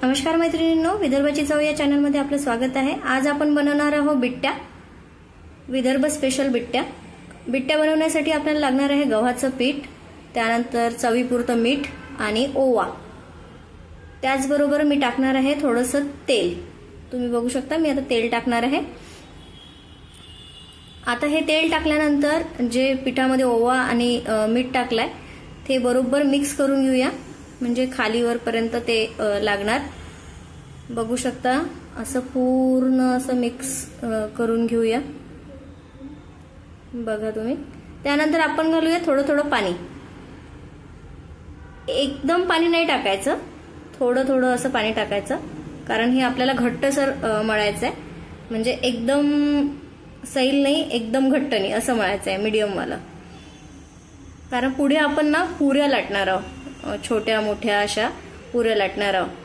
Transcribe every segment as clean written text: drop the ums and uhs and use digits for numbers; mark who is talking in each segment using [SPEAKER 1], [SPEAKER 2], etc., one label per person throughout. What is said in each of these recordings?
[SPEAKER 1] नमस्कार मैत्रिणींनो, विदर्भाची चव या चॅनलमध्ये आपलं स्वागत आहे। आज आपण बनवणार आहोत बिट्ट्या, विदर्भ स्पेशल बिट्ट्या। बिट्ट्या बनवण्यासाठी आपल्याला लागणार आहे गव्हाचं पीठ, त्यानंतर चवीपुरतं मीठ आणि ओवा। त्याचबरोबर मी टाकणार आहे थोडंसं तेल। तुम्ही बघू शकता मी आता तेल टाकणार आहे। आता हे तेल टाकल्यानंतर जे पिठामध्ये ओवा आणि मीठ टाकलाय ते बरोबर मिक्स करून घेऊया, म्हणजे खाली वरपर्यंत ते लागणार। बघू शकता असं पूर्ण असं मिक्स करून घेऊया, बघा तुम्ही। त्यानंतर आपण घालूया थोडं थोडं पाणी। एकदम पाणी नाही टाकायचं, थोडं थोडं असं पाणी टाकायचं, कारण हे आपल्याला घट्टसर मळायचं आहे। म्हणजे एकदम सैल नाही, एकदम घट्ट नाही, असं मळायचं आहे, मीडियम वाला। कारण पुढे आपण ना पुऱ्या लाटणार आहोत, छोट्या मोठ्या अशा पुऱ्या लाटणार आहोत।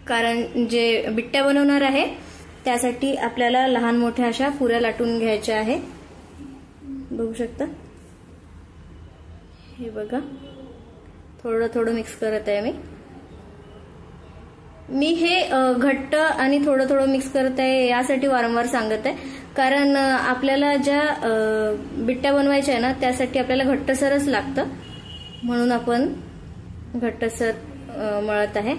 [SPEAKER 1] कारण जे बिट्ट्या बनवणार आहे त्यासाठी आपल्याला लहान मोठ्या अशा पुऱ्या लाटून घ्यायच्या आहे। बघू शकता हे बघा, थोडं थोडं मिक्स करत आहे मी हे घट्ट आणि थोडं थोडं मिक्स करत आहे यासाठी वारंवार सांगत आहे, कारण आपल्याला ज्या बिट्ट्या बनवायच्या आहे ना त्यासाठी आपल्याला घट्टसरच लागतं, म्हणून आपण घट्टसर मळत आहे।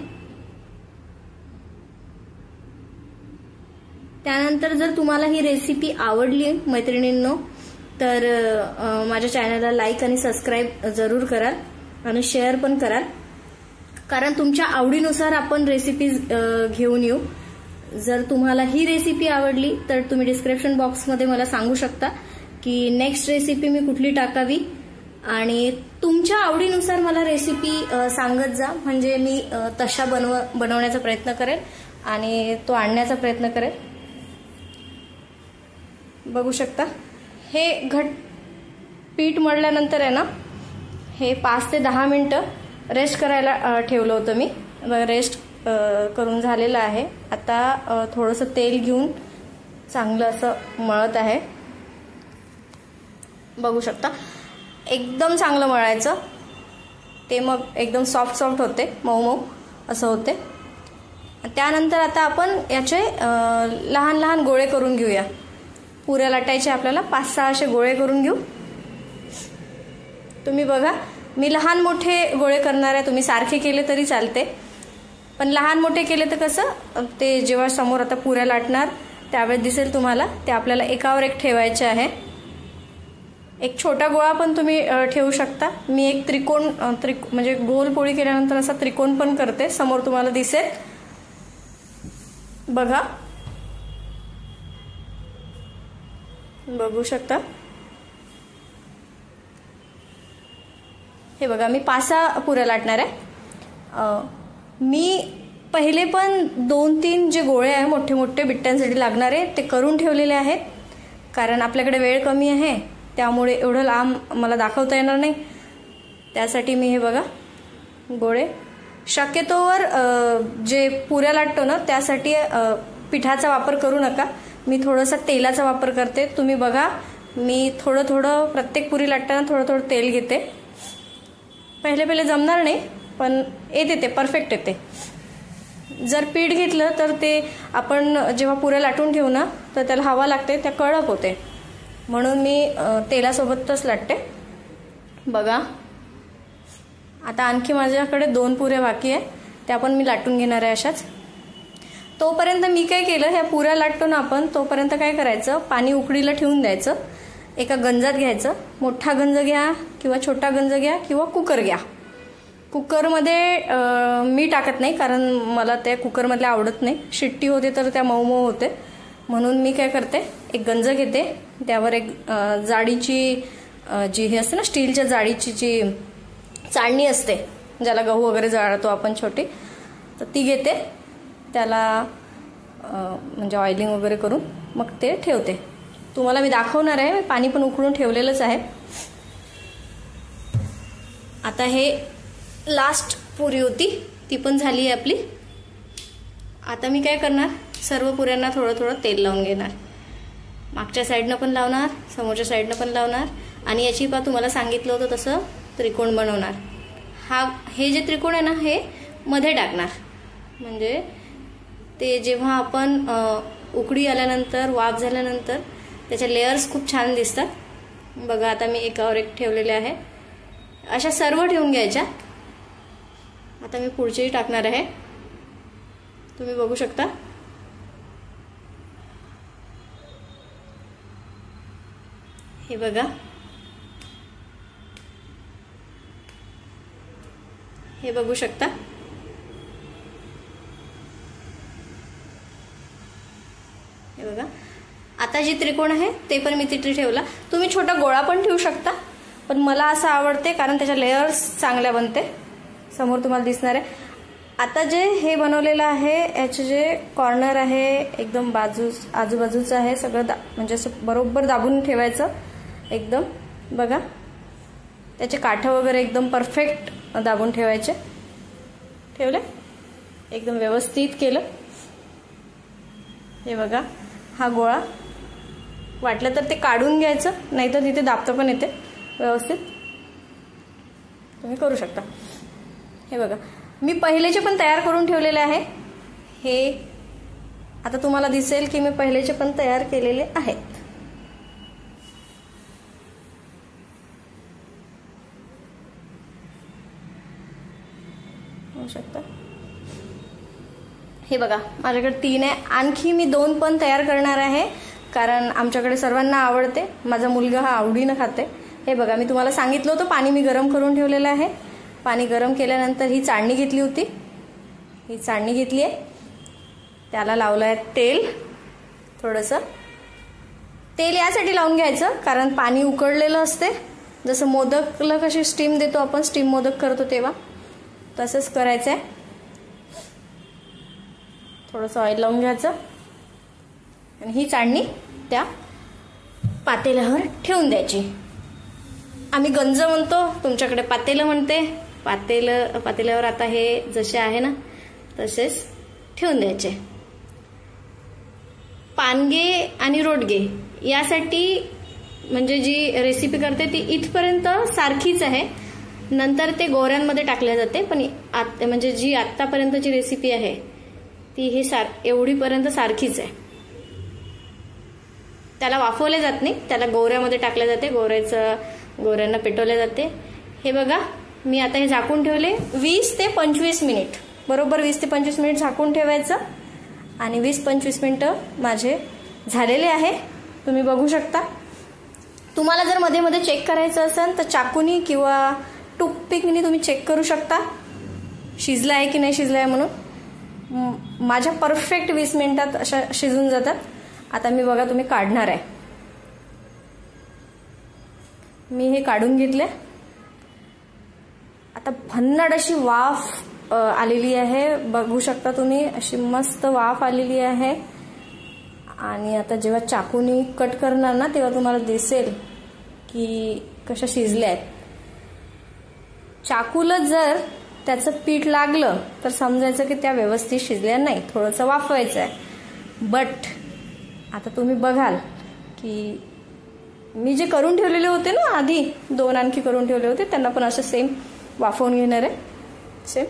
[SPEAKER 1] त्यानंतर जर तुम्हाला ही रेसिपी आवडली मैत्रिणींनो, तर माझ्या चॅनलला लाईक आणि सबस्क्राईब जरूर कराल आणि शेअर पण कराल, कारण तुमच्या आवडीनुसार आपण रेसिपी घेऊन येऊ। जर तुम्हाला ही रेसिपी आवडली तर तुम्ही डिस्क्रिप्शन बॉक्समध्ये मला सांगू शकता की नेक्स्ट रेसिपी मी कुठली टाकावी, आणि तुमच्या आवडीनुसार मला रेसिपी सांगत जा, म्हणजे मी तशा बनवण्याचा प्रयत्न करेन आणि तो आणण्याचा प्रयत्न करेन। बघू शकता हे पीठ मळल्यानंतर आहे ना, हे 5 ते 10 मिनिटं रेस्ट करायला ठेवलं होतं मी। रेस्ट करून झालेलं आहे। आता थोडंसं तेल घेऊन चांगलं असं मळत आहे। बघू शकता एकदम चांगलं मळायचं, ते मग एकदम सॉफ्ट सॉफ्ट होते, मऊ मऊ असं होते। त्यानंतर आता आपण याचे लहान लहान गोळे करून घेऊया। पुऱ्या लाटायचे आपल्याला 5-6 असे गोळे करून घेऊ। तुम्ही बघा मी लहान मोठे गोळे करणार आहे, तुम्ही सारखे केले तरी चालते, पण लहान मोठे केले तर कसं ते जेव्हा समोर आता पुऱ्या लाटणार त्यावेळेस दिसेल तुम्हाला, ते आपल्याला एकावर एक ठेवायचे आहे। एक छोटा गोळा पण तुम्ही ठेवू शकता। मी एक त्रिकोण म्हणजे गोल पोळी केल्यानंतर असा त्रिकोण पण करते, समोर तुम्हाला दिसेल, बघा। बघू शकता हे बघा, मी 5-6 पुऱ्या लाटणार आहे। मी पहिले पण 2-3 जे गोळे आहे मोठे मोठे बिट्ट्यांसाठी लागणारे ते करून ठेवलेले आहेत, कारण आपल्याकडे वेळ कमी आहे, त्यामुळे एवढं लांब मला दाखवता येणार नाही। त्यासाठी मी हे बघा गोळे, शक्यतोवर जे पुऱ्या लाटतो ना त्यासाठी पिठाचा वापर करू नका, मी थोडासा तेलाचा वापर करते। तुम्ही बघा मी थोडं थोडं प्रत्येक पुरी लाटताना थोडं थोडं तेल घेते। पहिले जमणार नाही, पण येते, ते परफेक्ट येते। जर पीठ घेतलं तर ते आपण जेव्हा पुऱ्या लाटून ठेवू ना तर त्याला हवा लागते, त्या कडक होते, म्हणून मी तेलासोबतच लाटते। बघा आता आणखी माझ्याकडे 2 पुऱ्या बाकी आहे, त्या पण मी लाटून घेणार आहे अशाच। तोपर्यंत मी काय केलं, ह्या पुऱ्या लाटतो ना आपण तोपर्यंत काय करायचं, पाणी उकळीला ठेवून द्यायचं। एका गंजात घ्यायचं, मोठा गंज घ्या किंवा छोटा गंज घ्या किंवा कुकर घ्या। कुकरमध्ये मी टाकत नाही, कारण मला त्या कुकरमधले आवडत नाही, शिट्टी होते तर त्या मऊ मऊ होते, म्हणून मी काय करते, एक गंज घेते, त्यावर एक जाडीची जी हे असते ना स्टीलच्या जाडीची जी चाळणी असते, ज्याला गहू वगैरे जाळतो आपण छोटी, तर ती घेते, त्याला म्हणजे ऑइलिंग वगैरे करून मग ते ठेवते। तुम्हाला मी दाखवणार आहे, पाणी पण उकळून ठेवलेलंच आहे। आता हे लास्ट पुरी होती, ती पण झाली आहे आपली। आता मी काय करणार, सर्व पुऱ्यांना थोडं थोडं तेल लावून घेणार, मागच्या साईडनं पण लावणार, समोरच्या साईडनं पण लावणार, आणि याची पा तुम्हाला सांगितलं होतं तसं त्रिकोण बनवणार। हे जे त्रिकोण आहे ना हे मध्ये टाकणार, म्हणजे ते जेव्हा आपण उकळी आल्यानंतर, वाफ झाल्यानंतर त्याचे लेयर्स खूप छान दिसतात. बघा आता मी एकावर एक ठेवलेले आहे. अशा सर्व ठेवून घ्यायच्या. आता मी पुढचेही टाकणार आहे. तुम्ही बघू शकता. हे बघा, हे बघू शकता. हे बघा, आता जी त्रिकोण आहे ते पण मी तिथे ठेवला. तुम्ही छोटा गोळा पण ठेवू शकता, पण मला असं आवडते कारण त्याच्या लेयर्स चांगल्या बनते. समोर तुम्हाला दिसणार आहे. आता जे हे बनवलेलं आहे याचे जे कॉर्नर आहे एकदम आजूबाजूचं आहे सगळं म्हणजे असं बरोबर दाबून ठेवायचं एकदम. बघा, त्याचे काठ वगैरे एकदम परफेक्ट दाबून ठेवायचे. ठेवले, एकदम व्यवस्थित केलं. हे बघा, हा गोळा वाटलं तर ते काढून घ्यायचं, नाहीतर तिथे दाबता पण येते व्यवस्थित. तुम्ही करू शकता. हे बघा, मी पहिलेचे पण तयार करून ठेवलेले आहे. हे आता तुम्हाला दिसेल की मी पहिलेचे पण तयार केलेले आहेत. होऊ शकता. हे बघा, माझ्याकडे 3 आहे. आणखी मी 2 पण तयार करणार आहे कारण आमच्याकडे सर्वांना आवडते. माझा मुलगा हा आवडीनं खाते. हे बघा, मी तुम्हाला सांगितलं होतं पाणी मी गरम करून ठेवलेलं आहे. पाणी गरम केल्यानंतर ही चाळणी घेतली होती. ही चाळणी घेतली आहे. त्याला लावलं आहे तेल. थोडंसं तेल यासाठी लावून घ्यायचं कारण पाणी उकळलेलं असते. जसं मोदकला कशी स्टीम देतो आपण, स्टीम मोदक करतो तेव्हा तसंच करायचं आहे. थोडंसं ऑइल लावून घ्यायचं आणि ही चाळणी त्या पातेल्यावर ठेवून द्यायची. आम्ही गंज म्हणतो, तुमच्याकडे पातेलं म्हणते. पातेल्यावर आता हे जसे आहे ना तसेच ठेवून द्यायचे. पानगे आणि रोडगे यासाठी म्हणजे जी रेसिपी करते ती इथपर्यंत सारखीच आहे. नंतर ते गोऱ्यांमध्ये टाकल्या जाते, पण म्हणजे जी आत्तापर्यंतची रेसिपी आहे ती ही एवढीपर्यंत सारखीच आहे. त्याला वाफवले जात नाही, त्याला गोऱ्यामध्ये टाकल्या जाते. गोऱ्यांना पेटवले जाते. हे बघा, मी आता हे झाकून ठेवले 20 ते 25 मिनिट. बरोबर 20 ते 25 मिनिट झाकून ठेवायचं आणि 20-25 मिनिटं माझे झालेले आहे. तुम्ही बघू शकता. तुम्हाला जर मध्ये मध्ये चेक करायचं असेल तर चाकूनी किंवा टूथपिकनी तुम्ही चेक करू शकता शिजला आहे की नाही शिजला आहे म्हणून. माझ्या परफेक्ट 20 मिनिटात अशा शिजून जातात. आता मी बघा, तुम्ही काढणार आहे. मी हे काढून घेतले. आता भन्नाट अशी वाफ आलेली आहे. बघू शकता तुम्ही, अशी मस्त वाफ आलेली आहे. आणि आता जेव्हा चाकूनी कट करणार ना तेव्हा तुम्हाला दिसेल की कशा शिजल्या आहेत. चाकूला जर त्याचं पीठ लागलं तर समजायचं की त्या व्यवस्थित शिजल्या नाही, थोडंसं वाफवायचं आहे. बट आता तुम्ही बघाल की मी जे करून ठेवलेले होते ना आधी 2 आणखी करून ठेवले होते त्यांना पण असं सेम वाफवून घेणार आहे. सेम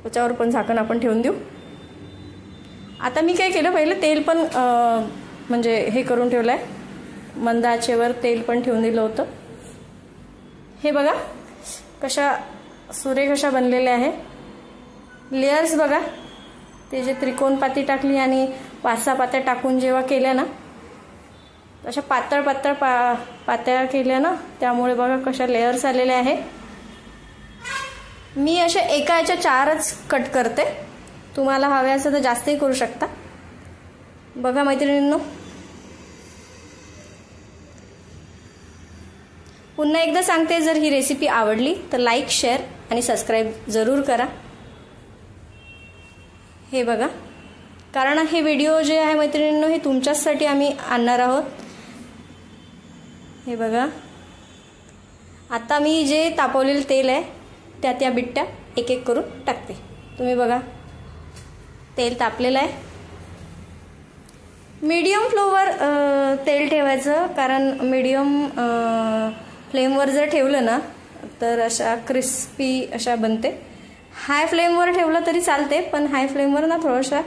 [SPEAKER 1] त्याच्यावर पण झाकण आपण ठेवून देऊ. आता मी काय केलं, पहिलं तेल पण म्हणजे हे करून ठेवलं आहे. मंद आचेवर तेल पण ठेवून दिलं होतं. हे बघा कशा सुरेख अशा बनलेल्या आहे. लेयर्स बघा, ते जे त्रिकोण पाती टाकली आणि 5-6 पात्या टाकून जेव्हा केल्या ना अशा पातळ पात्या केल्या ना, त्यामुळे बघा कशा लेयर्स आलेल्या आहे. मी अशा एका याच्या 4च कट करते. तुम्हाला हवे असेल तर जास्तही करू शकता. बघा मैत्रिणींनो, पुन्हा एकदा सांगते, जर ही रेसिपी आवडली तर लाईक, शेअर आणि सबस्क्राईब जरूर करा. हे बघा, कारण हे व्हिडिओ जे आहे मैत्रिणींनो हे तुमच्यासाठी आम्ही आणणार आहोत. हे बघा, आता मी जे तापवलेलं तेल आहे त्यात या बिट्ट्या एक एक करून टाकते. तुम्ही बघा, तेल तापलेलं आहे. मीडियम फ्लोवर तेल ठेवायचं, कारण मीडियम फ्लेमवर जर ठेवलं ना तर अशा क्रिस्पी अशा बनते. हाय फ्लेमवर ठेवलं तरी चालते, पण हाय फ्लेमवर ना थोडासा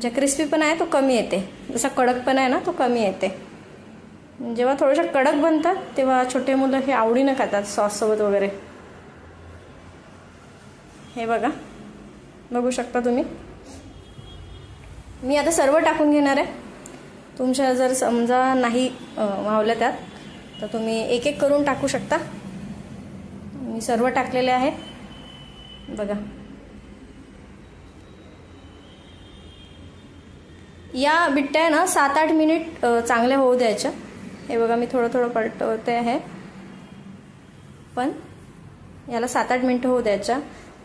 [SPEAKER 1] जे क्रिस्पीपणा आहे तो कमी येते, जसा कडकपणा आहे ना तो कमी येते. जेव्हा थोडंसं कडक बनतात तेव्हा छोटे मुलं हे आवडीनं खातात सॉससोबत वगैरे. हे बघा, बघू शकता तुम्ही. मी आता सर्व टाकून घेणार आहे. तुमच्या जर समजा नाही मावल्या त्यात तर तुम्ही एक एक करून टाकू शकता. मी सर्व टाकलेले आहे बघा. या बिट्ट्या ना 7-8 मिनिट चांगल्या होऊ द्यायच्या. हे बघा, मी थोडं थोडं पलटवते आहे, पण याला 7-8 मिनिटं होऊ द्यायच्या.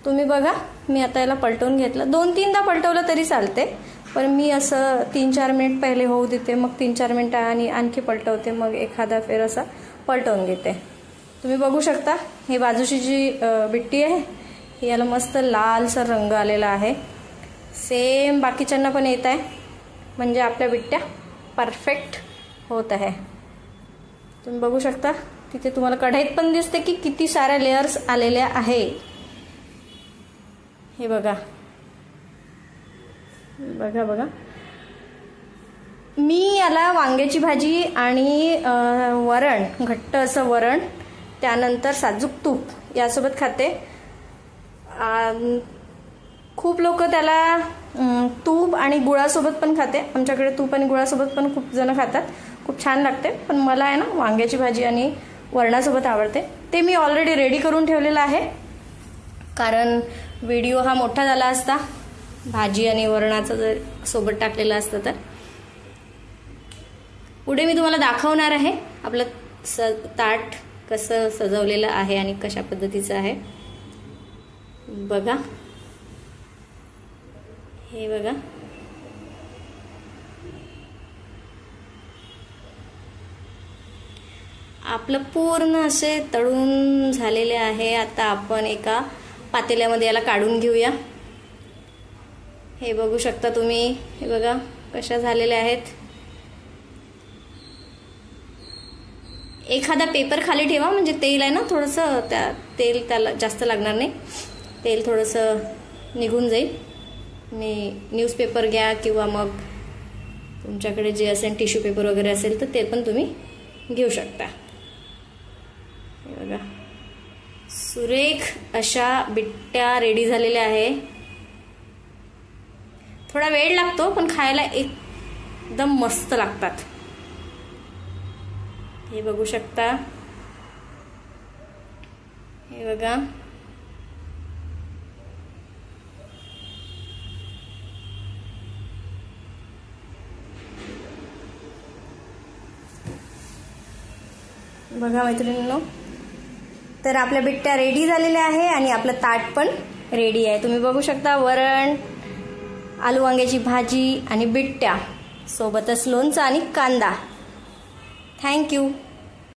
[SPEAKER 1] तुम्ही बघा, मी आता याला पलटवून घेतलं. 2-3दा पलटवलं तरी चालते, पण मी असं 3-4 मिनिट पहिले होऊ देते, मग 3-4 मिनिटं आणि आणखी पलटवते, मग एखादा फेर असा पलटवून घेते. तुम्ही बघू शकता, ही बाजूची जी बिट्टी आहे याला मस्त लालसर रंग आलेला आहे. सेम बाकीच्यांना पण येत आहे, म्हणजे आपल्या बिट्ट्या परफेक्ट होत आहे. तुम्ही बघू शकता, तिथे तुम्हाला कढईत पण दिसते की किती साऱ्या लेयर्स आलेल्या आहे. हे बघा बघा बघा. मी याला वांग्याची भाजी आणि वरण, घट्ट असं वरण, त्यानंतर साजूक तूप यासोबत खाते. खूप लोक त्याला तूप आणि गुळासोबत पण खाते. आमच्याकडे तूप आणि गुळासोबत पण खूप जण खातात, खूप छान लागते. पण मला आहे ना वांग्याची भाजी आणि वरणासोबत आवडते. ते मी ऑलरेडी रेडी करून ठेवलेलं आहे, कारण व्हिडिओ हा मोठा झाला असता भाजी आणि वरणाचं जर सोबत टाकलेलं असतं तर. पुढे मी तुम्हाला दाखवणार आहे आपलं ताट कसं सजवलेलं आहे आणि कशा पद्धतीचं आहे. बघा, हे बघा. आपलं पूर्ण असे तळून झालेले आहे. आता आपण एका पातेल्यामध्ये याला काढून घेऊया. हे बघू शकता तुम्ही. हे बघा कशा झालेल्या आहेत. एखादा पेपर खाली ठेवा, म्हणजे तेल आहे ना थोडंसं, तेल त्याला जास्त लागणार नाही, तेल थोडंसं निघून जाईल. मी न्यूजपेपर घ्या किंवा मग तुमच्याकडे जे असेल टिश्यू पेपर वगैरे असेल तर ते पण तुम्ही घेऊ शकता. हे बघा, सुरेख अशा बिट्ट्या रेडी झालेल्या आहे. थोडा वेळ लागतो, पण खायला एकदम मस्त लागतात. हे बघू शकता. हे बघा, बघा मैत्रिणींनो, तर आपल्या बिट्ट्या रेडी झालेल्या आहे आणि आपलं ताट पण रेडी आहे. तुम्ही बघू शकता, वरण, आलू वांग्याची भाजी आणि बिट्ट्या, सोबतच लोणचं आणि कांदा. थँक्यू.